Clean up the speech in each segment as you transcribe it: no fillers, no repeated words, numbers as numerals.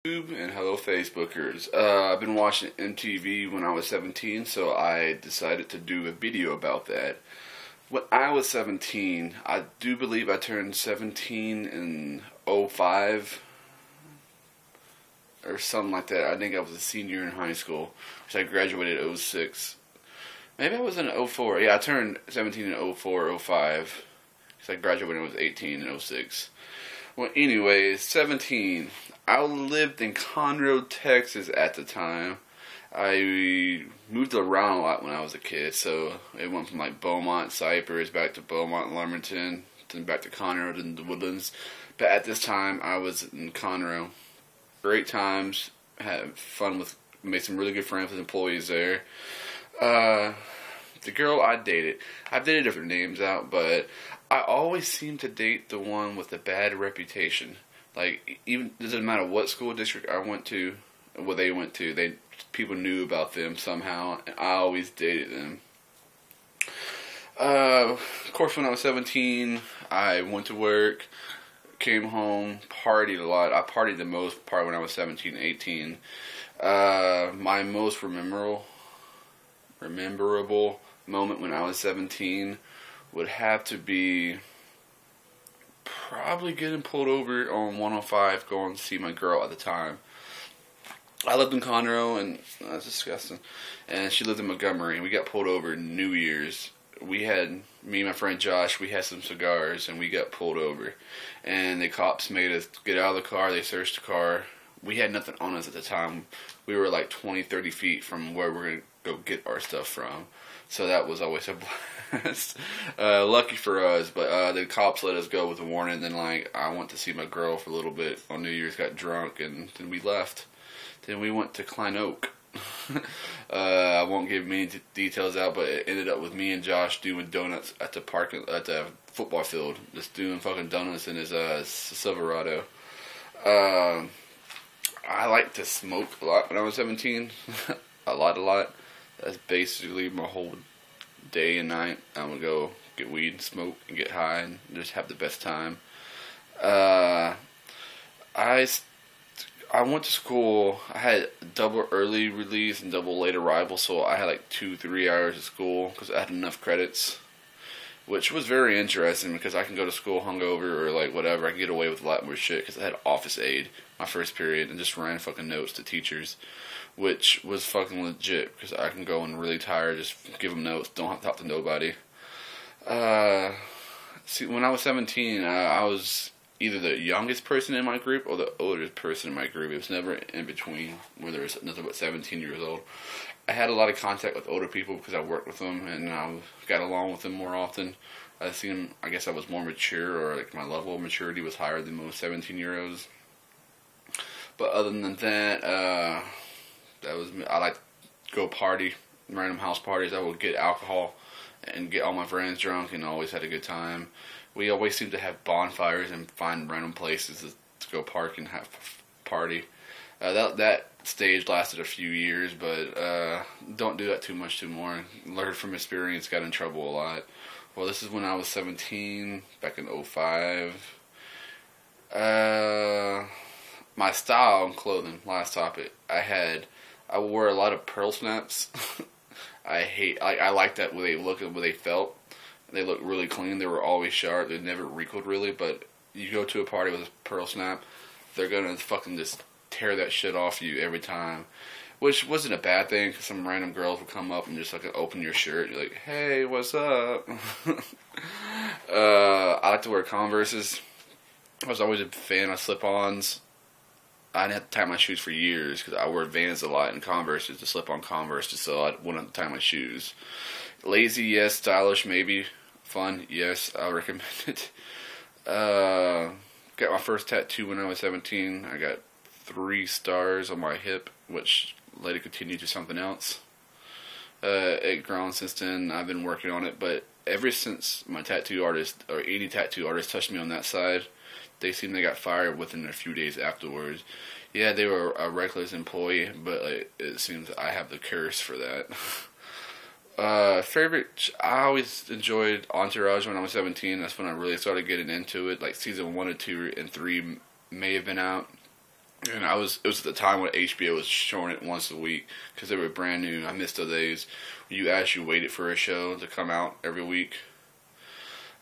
YouTube and hello Facebookers. I've been watching MTV when I was 17, so I decided to do a video about that. When I was 17, I do believe I turned 17 in '05 or something like that. I think I was a senior in high school, which I graduated in '06. Maybe I was in '04. Yeah, I turned 17 in '04, '05. Because I graduated when I was 18 in '06. Well, anyways, 17. I lived in Conroe, Texas at the time. I moved around a lot when I was a kid, so it went from like Beaumont, Cypress, back to Beaumont, Lumberton, then back to Conroe, then the Woodlands. But at this time, I was in Conroe. Great times, had fun with, made some really good friends with employees there. The girl I dated, I've dated different names out, but I always seem to date the one with the bad reputation. Like, even, it doesn't matter what school district I went to, what they went to, people knew about them somehow, and I always dated them. Of course, when I was 17, I went to work, came home, partied a lot. I partied the most part when I was 17, 18. My most rememberable moment when I was 17 would have to be probably getting pulled over on 105 going to see my girl at the time. I lived in Conroe, and that's disgusting. And she lived in Montgomery, and we got pulled over New Year's. Me and my friend Josh, we had some cigars, and we got pulled over. And the cops made us get out of the car. They searched the car. We had nothing on us at the time. We were like 20, 30 feet from where we're going to go get our stuff from. So that was always a blast. Lucky for us, but the cops let us go with a warning. Then, like, I went to see my girl for a little bit on New Year's, got drunk, and then we left. Then we went to Klein Oak. I won't give many details out, but it ended up with me and Josh doing donuts at the football field, just doing fucking donuts in his Silverado. I liked to smoke a lot when I was 17. a lot. That's basically my whole day and night. I would go get weed and smoke and get high and just have the best time. I went to school. I had double early release and double late arrival, so I had like 2-3 hours of school because I had enough credits, which was very interesting because I can go to school hungover or like whatever. I can get away with a lot more shit because I had office aid my first period and just ran fucking notes to teachers, which was fucking legit because I can go in really tired, just give them notes, don't have to talk to nobody. See, when I was 17, I was either the youngest person in my group or the oldest person in my group. It was never in between, where there was nothing but 17 years old. I had a lot of contact with older people because I worked with them and I got along with them more often. I guess I was more mature, or like my level of maturity was higher than most 17-year-olds. But other than that, I like to go party, random house parties. I would get alcohol and get all my friends drunk and always had a good time. We always seemed to have bonfires and find random places to go park and have party. That stage lasted a few years, but don't do that too much anymore. Learned from experience, got in trouble a lot. Well, this is when I was 17, back in '05. My style in clothing, last topic. I wore a lot of pearl snaps. I like that way they look and way they felt. They look really clean. They were always sharp. They never wrinkled really, but you go to a party with a pearl snap, they're gonna fucking just tear that shit off you every time. Which wasn't a bad thing, because some random girls would come up and just like open your shirt. You're like, hey, what's up? I like to wear Converses. I was always a fan of slip-ons. I didn't have to tie my shoes for years because I wore Vans a lot and Converses to slip on Converses, so I wouldn't have to tie my shoes. Lazy, yes. Stylish, maybe. Fun, yes. I recommend it. Got my first tattoo when I was 17. I got 3 stars on my hip, which later continued to something else. It grown since then. I've been working on it, but ever since my tattoo artist, or any tattoo artist, touched me on that side, they seemed they got fired within a few days afterwards. Yeah, they were a reckless employee, but it seems I have the curse for that. Favorite, I always enjoyed Entourage when I was 17. That's when I really started getting into it. Like season 1 or 2 and 3 may have been out. And it was at the time when HBO was showing it once a week because they were brand new. I missed those days. You actually waited for a show to come out every week.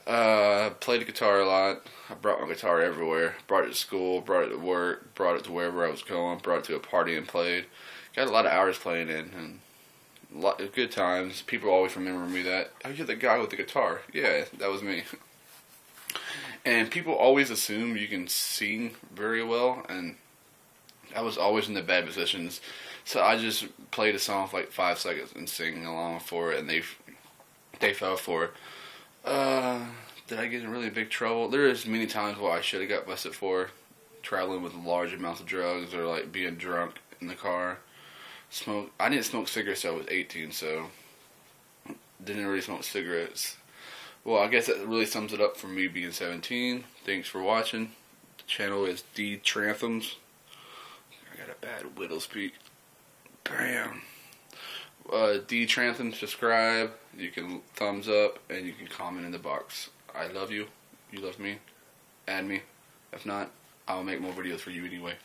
Played the guitar a lot. I brought my guitar everywhere. Brought it to school, brought it to work, brought it to wherever I was going, brought it to a party and played. Got a lot of hours playing in and a lot of good times. People always remember me that, oh, you're the guy with the guitar. Yeah, that was me. And people always assume you can sing very well, and I was always in the bad positions. So I just played a song for like 5 seconds and sing along for it, and they fell for it. Did I get in really big trouble? There is many times where I should have got busted for traveling with large amounts of drugs or like being drunk in the car. I didn't smoke cigarettes till I was 18, so didn't really smoke cigarettes. Well, I guess that really sums it up for me being 17. Thanks for watching. The channel is D Tranthams. I got a bad whittle speak. Bam. D Trantham, subscribe. You can thumbs up and you can comment in the box. I love you. You love me. Add me. If not, I'll make more videos for you anyway.